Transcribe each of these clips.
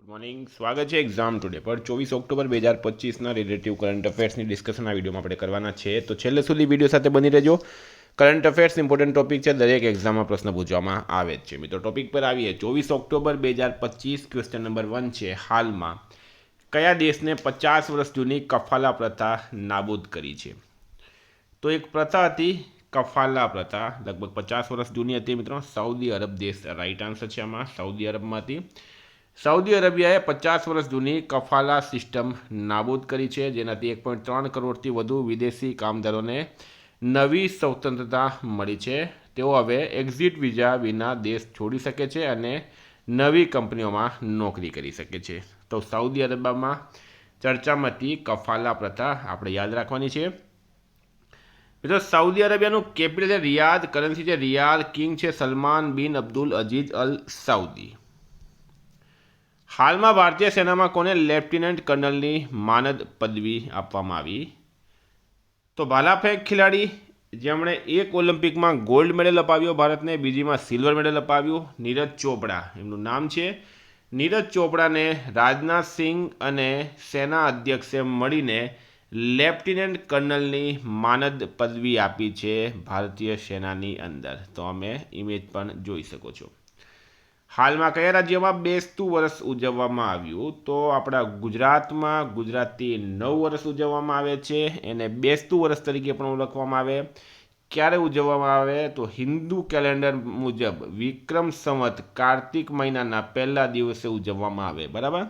Good morning, સ્વાગત છે exam today પર 24 ઓક્ટોબર 2025ના રિલેટિવ કરંટ અફેર્સની ડિસ્કશન આ વિડીયોમાં આપણે કરવાના છે. તો છેલ્લે સુધી વિડીયો સાથે બની રહેજો. કરંટ અફેર્સ ઇમ્પોર્ટન્ટ ટોપિક છે, દરેક એક્ઝામમાં પ્રશ્ન પૂછવામાં આવે જ છે. મિત્રો ટોપિક પર આવીએ. 24 ઓક્ટોબર 2025 ક્વેશ્ચન નંબર 1 છે. હાલમાં કયા દેશને 50 વર્ષ જૂની કફાલા પ્રથા નાબૂદ કરી છે? તો એક પ્રથા હતી કફાલા પ્રથા, લગભગ 50 વર્ષ જૂની હતી. મિત્રો સાઉદી અરબ દેશ રાઈટ આન્સર છે. આમાં સાઉદી અરબમાંથી સાઉદી અરેબિયાએ 50 વર્ષ જૂની કફાલા સિસ્ટમ નાબૂદ કરી છે, જેનાથી 1.3 કરોડથી વધુ વિદેશી કામદારોને નવી સ્વતંત્રતા મળી છે. તેઓ હવે એક્ઝિટ વિઝા વિના દેશ છોડી શકે છે અને નવી કંપનીઓમાં નોકરી કરી શકે છે. તો સાઉદી અરેબિયામાં ચર્ચામાં હતી કફાલા પ્રથા, આપણે યાદ રાખવાની છે. મિત્રો સાઉદી અરેબિયાનું કેપિટલ છે રિયાદ, કરન્સી છે રિયાલ, કિંગ છે સલમાન બિન અબ્દુલ અજીઝ અલ સાઉદી. હાલમાં ભારતીય સેનામાં કોને લેફ્ટિનન્ટ કર્નલની માનદ પદવી આપવામાં આવી? તો ભાલાફેંક ખેલાડી જેમણે એક ઓલિમ્પિકમાં ગોલ્ડ મેડલ અપાવ્યો ભારતને, બીજીમાં સિલ્વર મેડલ અપાવ્યું, નીરજ ચોપડા એમનું નામ છે. નીરજ ચોપડાને રાજનાથસિંહ અને સેના અધ્યક્ષે મળીને લેફ્ટિનન્ટ કર્નલની માનદ પદવી આપી છે ભારતીય સેનાની અંદર. તો અમે ઇમેજ પણ જોઈ શકો છો. હાલમાં કયા રાજ્યમાં બેસતું વર્ષ ઉજવવામાં આવ્યું? તો આપણા ગુજરાતમાં ગુજરાતથી 9 વર્ષ ઉજવવામાં આવે છે. એને બેસતું વર્ષ તરીકે પણ ઓળખવામાં આવે. ક્યારે ઉજવવામાં આવે? તો હિન્દુ કેલેન્ડર મુજબ વિક્રમ સંવત કાર્તિક મહિનાના પહેલા દિવસે ઉજવવામાં આવે. બરાબર,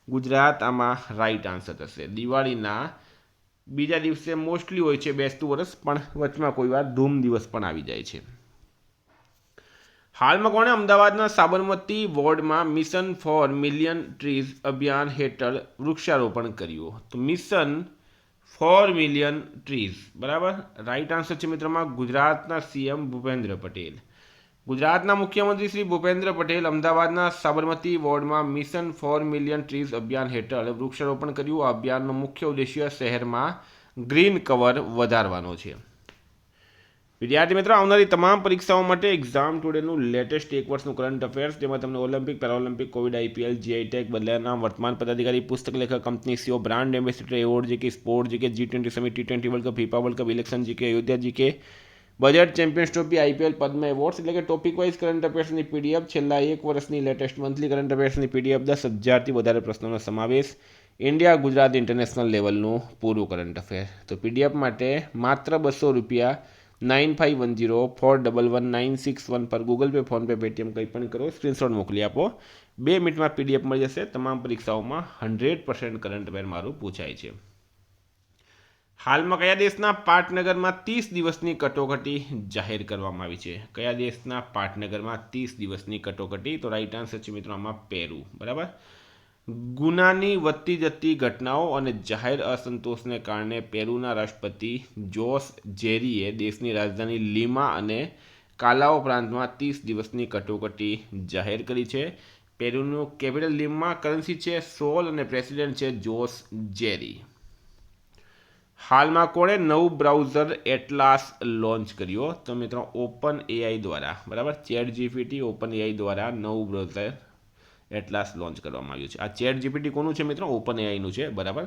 ગુજરાત આમાં રાઈટ આન્સર થશે. દિવાળીના બીજા દિવસે મોસ્ટલી હોય છે બેસતું વર્ષ, પણ વચમાં કોઈ વાર ધૂમ દિવસ પણ આવી જાય છે. હાલમાં કોણે અમદાવાદના સાબરમતી વોર્ડમાં મિશન ફોર મિલિયન ટ્રીઝ અભિયાન હેઠળ વૃક્ષારોપણ કર્યું? તો મિશન ફોર મિલિયન ટ્રીઝ, બરાબર રાઈટ આન્સર છે મિત્રોમાં ગુજરાતના સીએમ ભૂપેન્દ્ર પટેલ. ગુજરાતના મુખ્યમંત્રી શ્રી ભૂપેન્દ્ર પટેલ અમદાવાદના સાબરમતી વોર્ડમાં મિશન ફોર મિલિયન ટ્રીઝ અભિયાન હેઠળ વૃક્ષારોપણ કર્યું. આ અભિયાનનો મુખ્ય ઉદ્દેશ્ય શહેરમાં ગ્રીન કવર વધારવાનો છે. વિદ્યાર્થી મિત્રો, આવનારી તમામ પરીક્ષાઓ માટે એક્ઝામ ટુડેનું લેટેસ્ટ એક વર્ષનું કરંટ અફેર્સ, જેમાં તમને Olympic, Paralympic, Covid, IPL, GI tag, બદલાના વર્તમાન પદાધિકારી, પુસ્તક લેખક, company CEO, brand ambassador award, GK sport, GK G20 summit, T20 world cup, FIFA world cup, election GK, Ayodhya GK, budget, champions trophy, IPL, Padma awards, એટલે કે topic wise current અફેર્સની PDF, છેલ્લા એક વર્ષની લેટેસ્ટ મંથલી કરંટ અફેર્સની PDF, 10,000થી વધારે પ્રશ્નોનો સમાવેશ, ઇન્ડિયા ગુજરાત ઇન્ટરનેશનલ લેવલનું પૂરું કરંટ અફેર. તો પીડીએફ માટે માત્ર ₹200 9510411961 પર ગૂગલ પે, ફોનપે, પેટીએમ કંઈ પણ કરો, સ્ક્રીનશોટ મોકલી આપો. 2 મિનિટમાં પીડીએફ મળી જશે. તમામ પરીક્ષાઓમાં 100% કરંટ અફેર મારું પૂછાય છે. હાલમાં કયા દેશના પાટનગરમાં 30 દિવસની કટોકટી જાહેર કરવામાં આવી છે? કયા દેશના પાટનગરમાં 30 દિવસની કટોકટી? તો રાઈટ આન્સર છે મિત્રો આમાં પેરુ. બરાબર, ગુનાની વધતી જતી ઘટનાઓ અને જાહેર અસંતોષને કારણે પેરુના રાષ્ટ્રપતિ જોસ જેરીએ દેશની રાજધાની લીમા અને કાલાઓ પ્રાંતમાં 30 દિવસની કટોકટી જાહેર કરી છે. પેરુનું કેપિટલ લીમા, કરન્સી છે સોલ અને પ્રેસિડેન્ટ છે જોસ જેરી. હાલમાં કોણે નવું બ્રાઉઝર એટલાસ લોન્ચ કર્યો? તો મિત્રો ઓપન એઆઈ દ્વારા, બરાબર, ચેટ જીપીટી ઓપન એઆઈ દ્વારા નવું બ્રાઉઝર એટલાસ લોન્ચ કરવામાં આવ્યું છે. આ ચેટ જીપીટી કોનું છે મિત્રો? ઓપન એઆઈનું છે. બરાબર,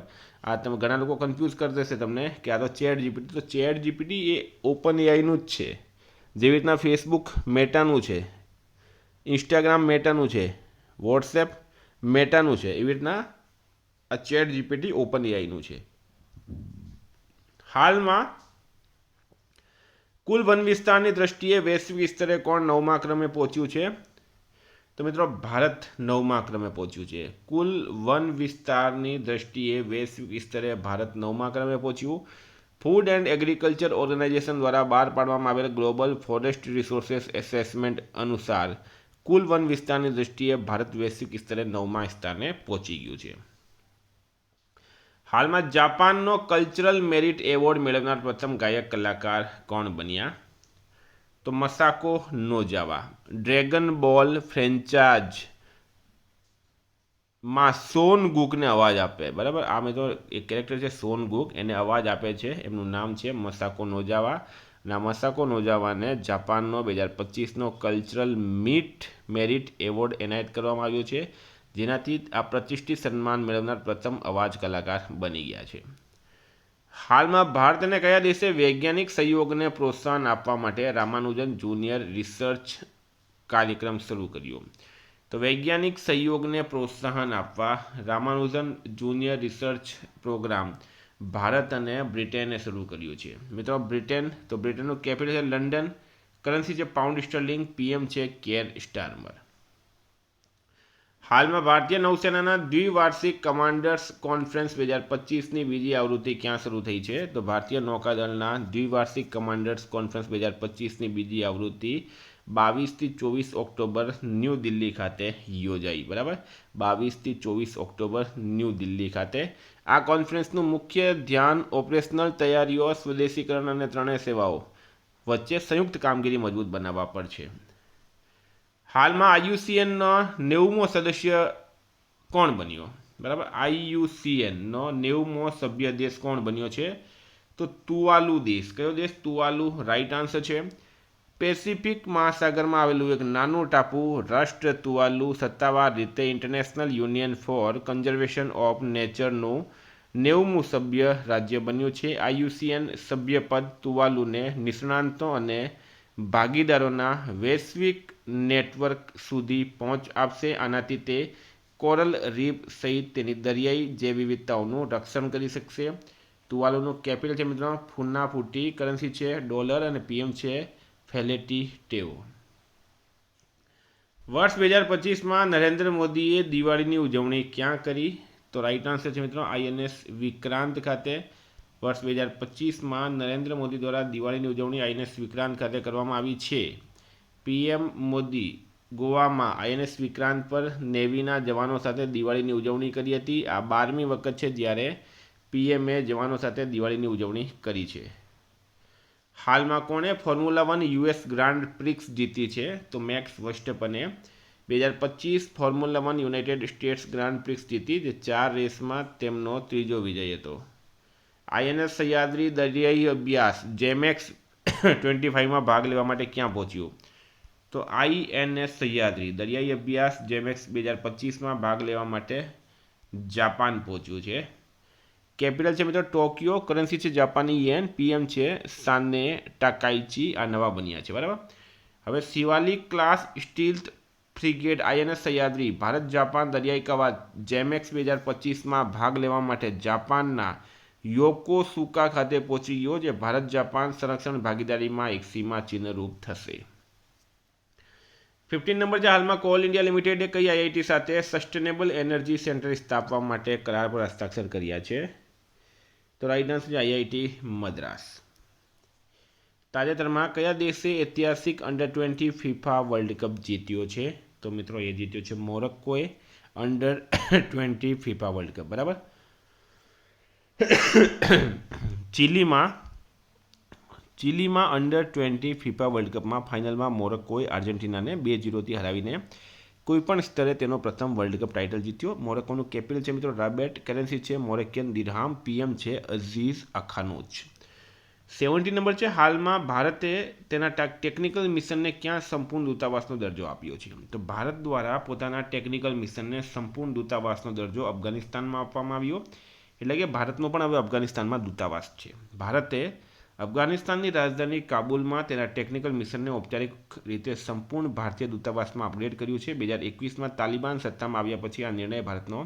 આ તમે ઘણા લોકો કન્ફ્યુઝ કરી દેશે તમને કે આ તો ચેટ જીપીટી. તો ચેટ જીપીટી એ ઓપન એઆઈનું જ છે. જેવી રીતના ફેસબુક મેટાનું છે, ઇન્સ્ટાગ્રામ મેટાનું છે, વોટ્સએપ મેટાનું છે, એવી રીતના આ ચેટ જીપીટી ઓપન એઆઈનું છે. હાલમાં કુલ વન વિસ્તારની દ્રષ્ટિએ વૈશ્વિક સ્તરે કોણ 9મા ક્રમે પહોંચ્યું છે? તો મિત્રો ભારત 9મા ક્રમે પહોંચ્યું છે. કુલ વન વિસ્તારની દ્રષ્ટિએ વૈશ્વિક સ્તરે ભારત 9મા ક્રમે પહોંચ્યું. ફૂડ એન્ડ એગ્રીકલ્ચર ઓર્ગેનાઇઝેશન દ્વારા બહાર પાડવામાં આવેલ ગ્લોબલ ફોરેસ્ટ રિસોર્સિસ એસેસમેન્ટ અનુસાર કુલ વન વિસ્તારની દ્રષ્ટિએ ભારત વૈશ્વિક સ્તરે 9મા સ્થાને પહોંચી ગયું છે. હાલમાં જાપાનનો કલ્ચરલ મેરિટ એવોર્ડ મેળવનાર પ્રથમ ગાયક કલાકાર કોણ બન્યા? તો મસાકો નોજાવા. ડ્રેગન બોલ ફ્રેન્ચાઇઝ માં સોન ગુકને અવાજ આપે, બરાબર, આ મેં તો એક કેરેક્ટર છે સોન ગુક, એને અવાજ આપે છે, એમનું નામ છે મસાકો નોજાવા. અને આ મસાકો નોજાવાને જાપાનનો 2025નો કલ્ચરલ મેરિટ એવોર્ડ એનાયત કરવામાં આવ્યો છે. જેનાથી આ પ્રતિષ્ઠિત સન્માન મેળવનાર પ્રથમ અવાજ કલાકાર બની ગયા છે. હાલમાં ભારત અને કયા દેશે વૈજ્ઞાનિક સહયોગને પ્રોત્સાહન આપવા માટે રામાનુજન જુનિયર રિસર્ચ કાર્યક્રમ શરૂ કર્યો? તો વૈજ્ઞાનિક સહયોગને પ્રોત્સાહન આપવા Ramanujan junior research programme Bharat અને બ્રિટને શરૂ કર્યું છે. મિત્રો બ્રિટન, તો બ્રિટનનું કેપિટલ છે લંડન, કરન્સી છે પાઉન્ડ સ્ટર્લિંગ, પીએમ છે કેર સ્ટારમર. હાલમાં ભારતીય નૌસેનાના દ્વિવાર્ષિક કમાન્ડર્સ કોન્ફરન્સ 2025ની બીજી આવૃત્તિ ક્યાં શરૂ થઈ છે? તો ભારતીય નૌકાદળના દ્વિવાર્ષિક કમાન્ડર્સ કોન્ફરન્સ 2025ની બીજી આવૃત્તિ 22થી 24 ઓક્ટોબર ન્યૂ દિલ્હી ખાતે યોજાઈ. બરાબર, 22થી 24 ઓક્ટોબર ન્યૂ દિલ્હી ખાતે. આ કોન્ફરન્સનું મુખ્ય ધ્યાન ઓપરેશનલ તૈયારીઓ, સ્વદેશીકરણ અને ત્રણેય સેવાઓ વચ્ચે સંયુક્ત કામગીરી મજબૂત બનાવવા પર છે. હાલમાં IUCNનો 90મો સદસ્ય કોણ બન્યો? બરાબર, IUCNનો 90મો સભ્ય દેશ કોણ બન્યો છે? તો તુવાલુ દેશ. કયો દેશ? તુવાલુ રાઈટ આન્સર છે. પેસિફિક મહાસાગરમાં આવેલું એક નાનું ટાપુ રાષ્ટ્ર તુવાલુ સત્તાવાર રીતે international union for conservation of નેચરનું 90મું સભ્ય રાજ્ય બન્યું છે. IUCN સભ્યપદ તુવાલુને નિષ્ણાંતો અને ભાગીદારોના વૈશ્વિક નેટવર્ક સુધી પહોંચ આપશે. આનાથી તે કોરલ રીફ સહિત તેની દરિયાઈ જૈવ વિવિધતાઓનું રક્ષણ કરી શકશે. તુવાલુનું કેપિટલ છે મિત્રો ફુનાફુટી, કરન્સી છે ડોલર અને પીએમ છે ફેલેટી ટેવો. વર્ષ 2025માં નરેન્દ્ર મોદીએ દિવાળીની ઉજવણી ક્યાં કરી? તો રાઈટ આન્સર છે મિત્રો INS વિક્રાંત ખાતે. વર્ષ 2025માં નરેન્દ્ર મોદી દ્વારા દિવાળીની ઉજવણી INS વિક્રાંત ખાતે કરવામાં આવી છે. પીએમ મોદી ગોવામાં INS વિક્રાંત પર નેવીના જવાનો સાથે દિવાળીની ઉજવણી કરી હતી. આ 12મી વખત છે જ્યારે પીએમએ જવાનો સાથે દિવાળીની ઉજવણી કરી છે. હાલમાં કોણે ફોર્મ્યુલા 1 US ગ્રાન્ડ પ્રિક્સ જીતી છે? તો મેક્સ વર્સ્ટેપને 2025 formula 1 United States Grand Prix જીતી, જે 4 રેસમાં તેમનો ત્રીજો વિજય હતો. INS સહ્યાદ્રી દરિયાઈ અભ્યાસ જેમેક્સ 25માં ભાગ લેવા માટે ક્યાં પહોંચ્યું? તો INS સહ્યાદ્રી દરિયાઈ અભ્યાસ જેમેક્સ 2025માં ભાગ લેવા માટે જાપાન પહોંચ્યું છે. કેપિટલ છે મિત્રો ટોક્યો, કરન્સી છે જાપાની યેન, પીએમ છે સાને ટાકાઇચી. આ નવા બન્યા છે. બરાબર, હવે Shivalik class stealth frigate INS Sahyadri Bharat Japan દરિયાઈ કવાત જેમેક્સ 2025માં ભાગ લેવા માટે જાપાનના યોકોસુકા ખાતે પહોંચી ગયો, જે ભારત જાપાન સંરક્ષણ ભાગીદારીમાં એક સીમા ચિહ્નરૂપ થશે. 15 નંબર છે હાલમાં કોલ ઇન્ડિયા લિમિટેડે કઈ IIT સાથે સસ્ટેનેબલ એનર્જી સેન્ટર સ્થાપવા માટે કરાર પર હસ્તાક્ષર કર્યા છે? તો રાઈટ આન્સર છે IIT મદ્રાસ. તાજેતરમાં કયા દેશે ઐતિહાસિક અંડર-20 ફિફા વર્લ્ડ કપ જીત્યો છે? તો મિત્રો એ જીત્યો છે મોરોક્કોએ અંડર-20 ફિફા વર્લ્ડ કપ. બરાબર, ચીલીમાં અંડર-20 ફિફા વર્લ્ડ કપમાં ફાઇનલમાં મોરોક્કોએ આર્જેન્ટિનાને 2-0થી હરાવીને કોઈપણ સ્તરે તેનો પ્રથમ વર્લ્ડ કપ ટાઇટલ જીત્યો. મોરોક્કોનું કેપિટલ છે મિત્રો રાબેટ, કરન્સી છે મોરોક્કિયન દિરહામ, પીએમ છે અઝીઝ અખાનોચ. 17 નંબર છે હાલમાં ભારતે તેના ટેકનિકલ મિશનને ક્યાં સંપૂર્ણ દૂતાવાસનો દરજ્જો આપ્યો છે? તો ભારત દ્વારા પોતાના ટેકનિકલ મિશનને સંપૂર્ણ દૂતાવાસનો દરજ્જો અફઘાનિસ્તાનમાં આપવામાં આવ્યો. એટલે કે ભારતનો પણ હવે અફઘાનિસ્તાનમાં દૂતાવાસ છે. ભારતે અફઘાનિસ્તાનની રાજધાની કાબુલમાં તેના ટેકનિકલ મિશનને ઔપચારિક રીતે સંપૂર્ણ ભારતીય દૂતાવાસમાં અપગ્રેડ કર્યું છે. 2021માં તાલિબાન સત્તામાં આવ્યા પછી આ નિર્ણય ભારતનો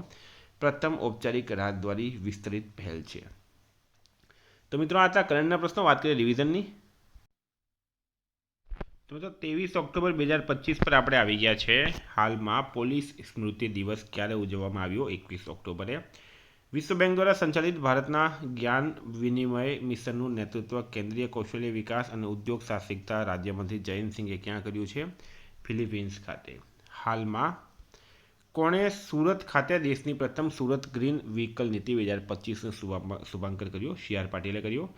પ્રથમ ઔપચારિક રાજદ્વારી વિસ્તરિત પહેલ છે. તો મિત્રો આ હતા કરંટના પ્રશ્નો. વાત કરીએ રિવિઝનની. તો મિત્રો 23 ઓક્ટોબર 2025 પર આપણે આવી ગયા છે. હાલમાં પોલીસ સ્મૃતિ દિવસ ક્યારે ઉજવવામાં આવ્યો? 21 ઓક્ટોબરે. વિશ્વ બેંક દ્વારા સંચાલિત ભારતના જ્ઞાન વિનિમય મિશનનું નેતૃત્વ કેન્દ્રીય કૌશલ્ય વિકાસ અને ઉદ્યોગ સાહસિકતા રાજ્યમંત્રી જયંતસિંહે ક્યાં કર્યું છે? ફિલિપિન્સ ખાતે. હાલમાં કોણે સુરત ખાતે દેશની પ્રથમ સુરત ગ્રીન વ્હીકલ નીતિ 2025નું શુભાંકન કર્યું? CR પાટીલે કર્યું.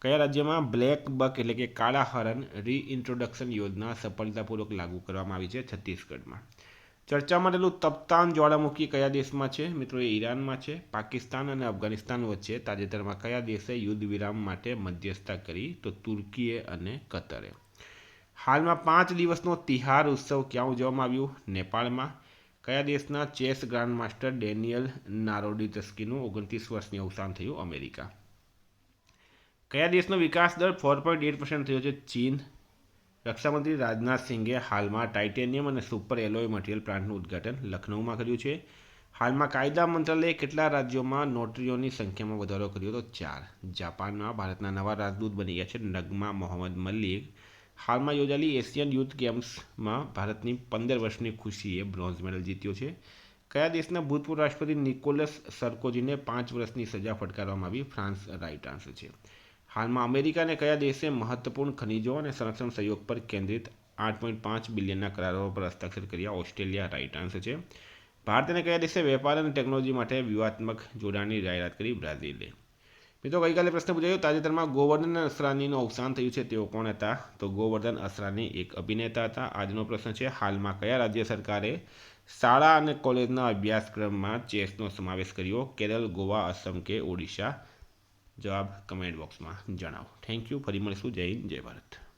કયા રાજ્યમાં બ્લેક બક એટલે કે કાળા હરણ રીઇન્ટ્રોડક્શન યોજના સફળતાપૂર્વક લાગુ કરવામાં આવી છે? છત્તીસગઢમાં. ચર્ચામાં રહેલું તપ્તાન જ્વાળામુખી કયા દેશમાં છે? મિત્રો એ ઈરાનમાં છે. પાકિસ્તાન અને અફઘાનિસ્તાન વચ્ચે તાજેતરમાં કયા દેશે યુદ્ધ વિરામ માટે મધ્યસ્થતા કરી? તો તુર્કીએ અને કતરે. હાલમાં 5 દિવસનો તિહાર ઉત્સવ ક્યાં ઉજવવામાં આવ્યું? નેપાળમાં. કયા દેશના ચેસ ગ્રાન્ડ માસ્ટર ડેનિયલ નારોડિતસ્કીનું 29 વર્ષની અવસાન થયું? અમેરિકા. કયા દેશનો વિકાસ દર 4.8% થયો છે? ચીન. રક્ષામંત્રી રાજનાથ સિંઘે હાલમાં ટાઇટેનિયમ અને સુપર એલોય મટીરિયલ પ્લાન્ટનું ઉદ્ઘાટન લખનૌમાં કર્યું છે. હાલમાં કાયદા મંત્રાલયે કેટલા રાજ્યોમાં નોટરીઓની સંખ્યામાં વધારો કર્યો? તો 4. જાપાનમાં ભારતના નવા રાજદૂત બની ગયા છે નગમા મોહમ્મદ મલિક. હાલમાં યોજાયેલી એશિયન યુથ ગેમ્સમાં ભારતની 15 વર્ષની ખુશીએ બ્રોન્ઝ મેડલ જીત્યો છે. કયા દેશના ભૂતપૂર્વ રાષ્ટ્રપતિ નિકોલસ સરકોજીને 5 વર્ષની સજા ફટકારવામાં આવી? ફ્રાન્સ. રાઇટ આન્સર છે. હાલમાં અમેરિકા અને કયા દેશે મહત્વપૂર્ણ ખનિજો અને સંરક્ષણ સહયોગ પર કેન્દ્રિત 8.5 બિલિયનના કરારો પર હસ્તાક્ષર કર્યા? ઓસ્ટ્રેલિયા. રાઇટ આન્સર છે. ભારત અને કયા દેશે વેપાર અને ટેકનોલોજી માટે વ્યૂહાત્મક જોડાણની જાહેરાત કરી? બ્રાઝિલે. મિત્રો, ગઈકાલે પ્રશ્ન પૂછાયો, તાજેતરમાં ગોવર્ધન અસરાનીનું અવસાન થયું છે, તેઓ કોણ હતા? તો ગોવર્ધન અસરાની એક અભિનેતા હતા. આજનો પ્રશ્ન છે, હાલમાં કયા રાજ્ય સરકારે શાળા અને કોલેજના અભ્યાસક્રમમાં ચેસનો સમાવેશ કર્યો? કેરળ, ગોવા, અસમ કે ઓડિશા? જવાબ કમેન્ટ બોક્સમાં જણાવો. Thank you. ફરી મળીશું. જય હિન્દ, જય ભારત.